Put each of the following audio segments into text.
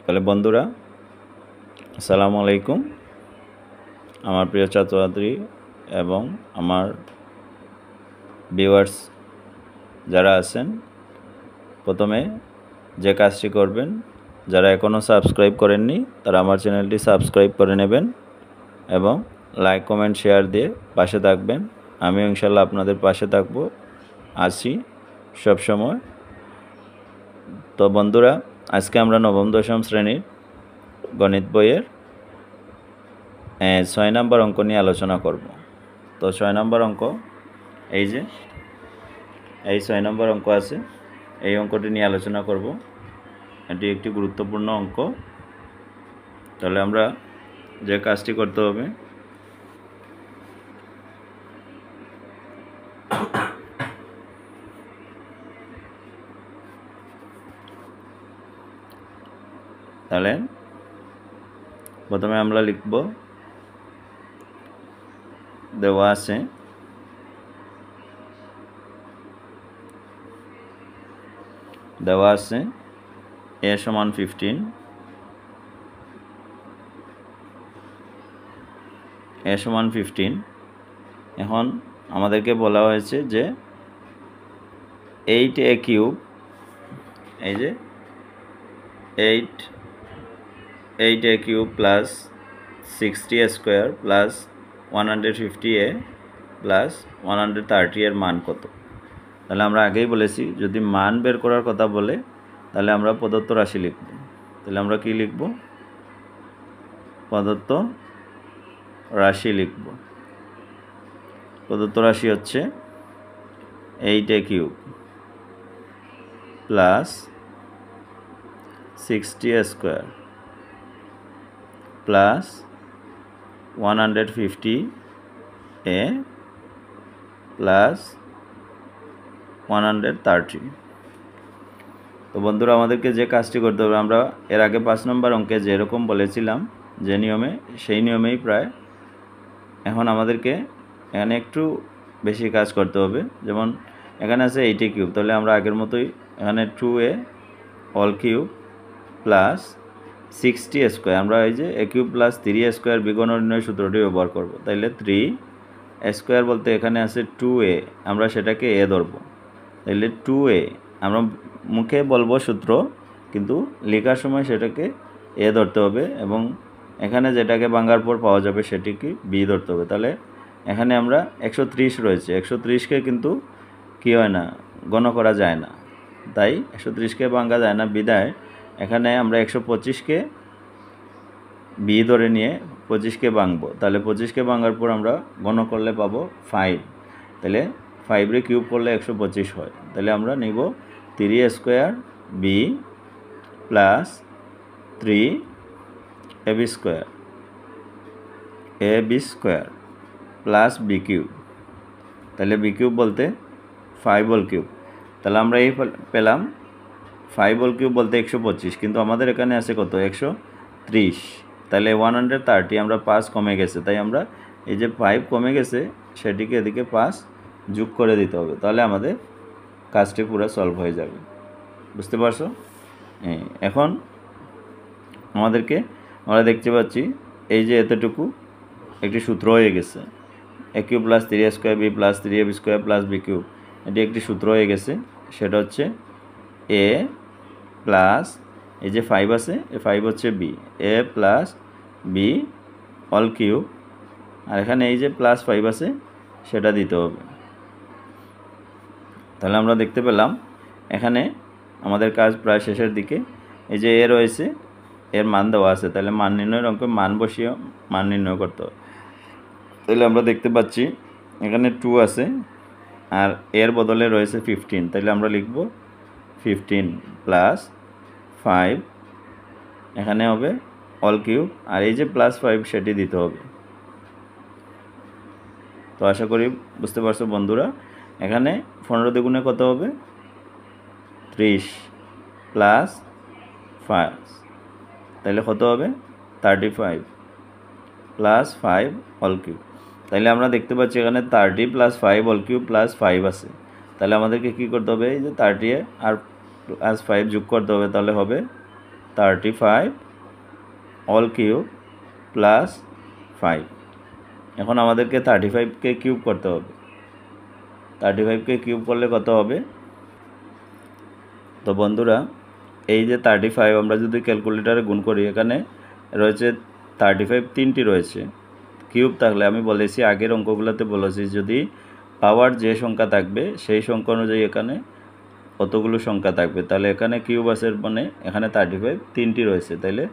তাহলে বন্ধুরা আসসালামু আলাইকুম। আমার প্রিয় ছাত্রছাত্রী এবং আমার ভিউয়ার্স যারা আছেন, প্রথমে যে কাজটি করবেন, যারা এখনও সাবস্ক্রাইব করেননি তারা আমার চ্যানেলটি সাবস্ক্রাইব করে নেবেন এবং লাইক কমেন্ট শেয়ার দিয়ে পাশে থাকবেন। আমিও ইনশাল্লাহ আপনাদের পাশে থাকব, আছি সবসময়। তো বন্ধুরা, আজকে আমরা নবম দশম শ্রেণীর গণিত বইয়ের 6 নম্বর অঙ্ক নিয়ে আলোচনা করব। তো 6 নম্বর অঙ্ক এই 6 নম্বর অঙ্ক আছে, এই অঙ্কটি নিয়ে আলোচনা করব। এটি একটি গুরুত্বপূর্ণ অঙ্ক। তাহলে আমরা যে কাজটি করতে হবে, তাহলে প্রথমে আমরা লিখব, দেওয়া আছে a সমান 15, a সমান 15। এখন আমাদেরকে বলা হয়েছে যে 8a কিউব, এই যে 8a cube plus 60a square plus 150a plus 130 এর মান কত। তাহলে আমরা আগেই বলেছি, যদি মান বের করার কথা বলে তাহলে আমরা প্রদত্ত রাশি লিখব। তাহলে আমরা কি লিখব? প্রদত্ত রাশি লিখব। প্রদত্ত রাশি হচ্ছে 8a cube plus 60a square plus 150a plus 130। তো বন্ধুরা, আমাদেরকে যে কাজটি করতে হবে, আমরা এর আগে 5 নম্বর অঙ্কে যেরকম বলেছিলাম যে নিয়মে, সেই নিয়মেই প্রায় এখন আমাদেরকে এখানে একটু বেশি কাজ করতে হবে। যেমন এখানে আছে 8a কিউব, তাহলে আমরা আগের মতোই এখানে 2a all cube plus 60a square, আমরা এই যে a cube plus 3a square বিঘন নির্ণয় সূত্রটি ব্যবহার করব। তাইলে 3a স্কোয়ার বলতে এখানে আছে 2a, আমরা সেটাকে a ধরব। তাইলে 2a আমরা মুখে বলবো সূত্র, কিন্তু লেখার সময় সেটাকে a ধরতে হবে এবং এখানে যেটাকে ভাঙার পর পাওয়া যাবে সেটিকে b ধরতে হবে। তাহলে এখানে আমরা 130 রয়েছে, 130কে কিন্তু কি হয় না, গণ করা যায় না, তাই 130কে ভাঙা যায় না, বিদায় এখানে আমরা 125কে b ধরে নিয়ে 25কে ভাঙবো। তাহলে 25কে ভাঙার পর আমরা গণ করলে পাবো 5। তাহলে 5 রে কিউব করলে 125 হয়। তাহলে আমরা নিব 3a square b plus 3ab square plus b cube. তাহলে b কিউব বলতে 5 হোল কিউব। তাহলে আমরা এই পেলাম 5 হোল কিউব বলতে 125, কিন্তু আমাদের এখানে আছে কত? 130। তাহলে 130 আমরা 5 কমে গেছে, তাই আমরা এই যে 5 কমে গেছে সেটিকে এদিকে 5 যোগ করে দিতে হবে। তাহলে আমাদের কাজটি পুরো সলভ হয়ে যাবে। বুঝতে পারছো? এখন আমরা দেখতে পাচ্ছি এই যে এতটুকু একটি সূত্র হয়ে গেছে, a cube plus 3a square b plus 3ab square plus b cube, এটি একটি সূত্র হয়ে গেছে। সেটা হচ্ছে a প্লাস এই যে 5 আছে, এই 5 হচ্ছে b, a plus b whole cube, আর এখানে এই যে প্লাস 5 আছে সেটা দিতে হবে। তাহলে আমরা দেখতে পেলাম এখানে আমাদের কাজ প্রায় শেষের দিকে। এই যে এ রয়েছে, এর মান দেওয়া আছে, তাহলে মান নির্ণয়ের অঙ্কে মান বসিয়ে মান নির্ণয় করতে হবে। তাহলে আমরা দেখতে পাচ্ছি এখানে 2 আছে আর এর বদলে রয়েছে 15, তাহলে আমরা লিখব 15 প্লাস 5, এখানে হবে অল কিউব, আর এই যে প্লাস 5 সেটি দিতে হবে। তো আশা করি বুঝতে পারছো বন্ধুরা। এখানে 15 দ্বিগুণে কত হবে? 30 প্লাস 5, তাহলে কত হবে? 35 প্লাস 5 অল কিউব। তাহলে আমরা দেখতে পাচ্ছি এখানে 30 প্লাস 5 অল কিউব প্লাস 5 আছে। তাহলে আমাদেরকে কী করতে হবে? এই যে 30 আর প্লাস 5 যোগ করতে হবে, তাহলে হবে 35 অল কিউব প্লাস 5। এখন আমাদেরকে 35কে কিউব করতে হবে। 35কে কিউব করলে কত হবে? তো বন্ধুরা, এই যে 35 আমরা যদি ক্যালকুলেটারে গুণ করি, এখানে রয়েছে 35 তিনটি রয়েছে। কিউব থাকলে আমি বলেছি আগের অঙ্কগুলোতে বলেছি, যদি পাওয়ার যে সংখ্যা থাকবে সেই সংখ্যা অনুযায়ী এখানে কতগুলো সংখ্যা থাকবে। তাহলে এখানে কিউব আছে মানে এখানে 35 তিনটি রয়েছে, তাহলে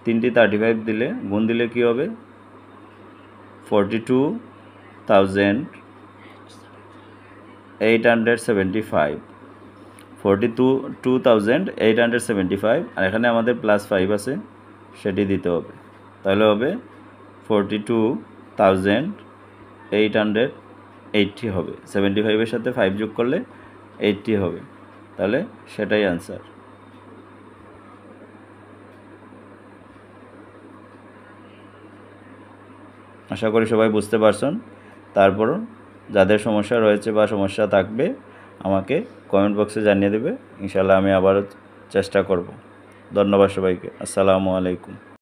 তিনটি 35 দিলে গুণ দিলে কি হবে? 42,875 42,875, আর এখানে আমাদের প্লাস 5 আছে, সেটি দিতে হবে। তাহলে হবে 42,880 হবে। 75-এর সাথে 5 যোগ করলে 80 হবে। তাহলে সেটাই আনসার। আশা করি সবাই বুঝতে পারছেন। তারপরও যাদের সমস্যা রয়েছে বা সমস্যা থাকবে আমাকে কমেন্ট বক্সে জানিয়ে দেবে, ইনশাআল্লাহ আমি আবারও চেষ্টা করব। ধন্যবাদ সবাইকে। আসসালামু আলাইকুম।